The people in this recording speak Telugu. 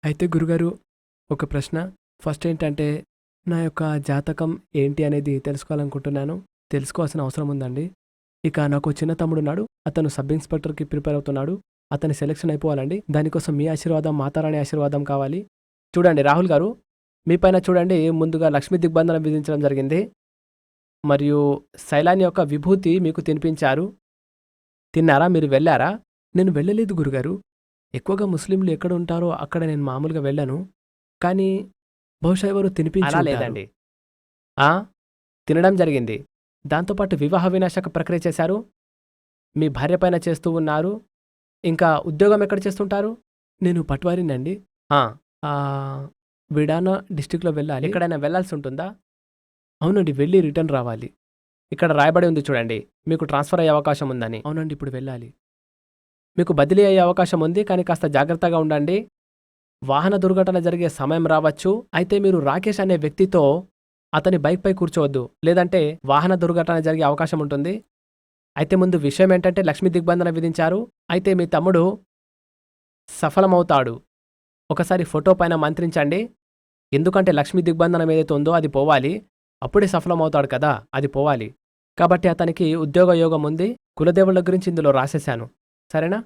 అయితే గురుగారు ఒక ప్రశ్న. ఫస్ట్ ఏంటంటే, నా యొక్క జాతకం ఏంటి అనేది తెలుసుకోవాలనుకుంటున్నాను. తెలుసుకోవాల్సిన అవసరం ఉందండి. ఇక నాకో చిన్న తమ్ముడున్నాడు. అతను సబ్ ఇన్స్‌పెక్టర్‌కి ప్రిపేర్ అవుతున్నాడు. అతని సెలక్షన్ అయిపోవాలండి. దానికోసం మీ ఆశీర్వాదం, మాతారాణి ఆశీర్వాదం కావాలి. చూడండి రాహుల్ గారు, మీ పైన చూడండి ముందుగా లక్ష్మీ దిగ్బంధనం విధించడం జరిగింది. మరియు శైలాని యొక్క విభూతి మీకు తినిపించారు. తిన్నారా? మీరు వెళ్లారా? నేను వెళ్ళలేదు గురుగారు. ఎక్కువగా ముస్లింలు ఎక్కడ ఉంటారో అక్కడ నేను మామూలుగా వెళ్ళాను. కానీ బహుశా ఎవరో తినిపించి అలా ఉంటారు. లేదండి. ఆ! తినడం జరిగింది. దాంతో పాటు వివాహ వినాశక ప్రక్రియ చేశారు. మీ భార్య పైన చేస్తూ ఉన్నారు. ఇంకా ఉద్యోగం ఎక్కడ చేస్తుంటారు? నేను పట్వారినండి. ఆ! విడానా డిస్ట్రిక్ట్‌లో వెళ్ళాలి. ఎక్కడైనా వెళ్ళాల్సి ఉంటుందా? అవునండి. వెళ్ళి రిటర్న్ రావాలి. ఇక్కడ రాయబడి ఉంది చూడండి. మీకు ట్రాన్స్‌ఫర్ అయ్యే అవకాశం ఉందని. అవునండి. ఇప్పుడు వెళ్ళాలి. మీకు బదిలీ అయ్యే అవకాశం ఉంది. కానీ కాస్త జాగ్రత్తగా ఉండండి. వాహన దుర్ఘటన జరిగే సమయం రావచ్చు. అయితే మీరు రాకేష్ అనే వ్యక్తితో అతని బైక్‌పై కూర్చోవద్దు. లేదంటే వాహన దుర్ఘటన జరిగే అవకాశం ఉంటుంది. అయితే ముందు విషయం ఏంటంటే లక్ష్మీ దిగ్బంధనం విధించారు. అయితే మీ తమ్ముడు సఫలమవుతాడు. ఒకసారి ఫోటో పైన మంత్రించండి. ఎందుకంటే లక్ష్మీ దిగ్బంధనం ఏదైతే ఉందో అది పోవాలి. అప్పుడే సఫలమవుతాడు కదా! అది పోవాలి. కాబట్టి అతనికి ఉద్యోగ యోగం ఉంది. కులదేవుళ్ళ గురించి ఇందులో రాసేశాను. సరేనా?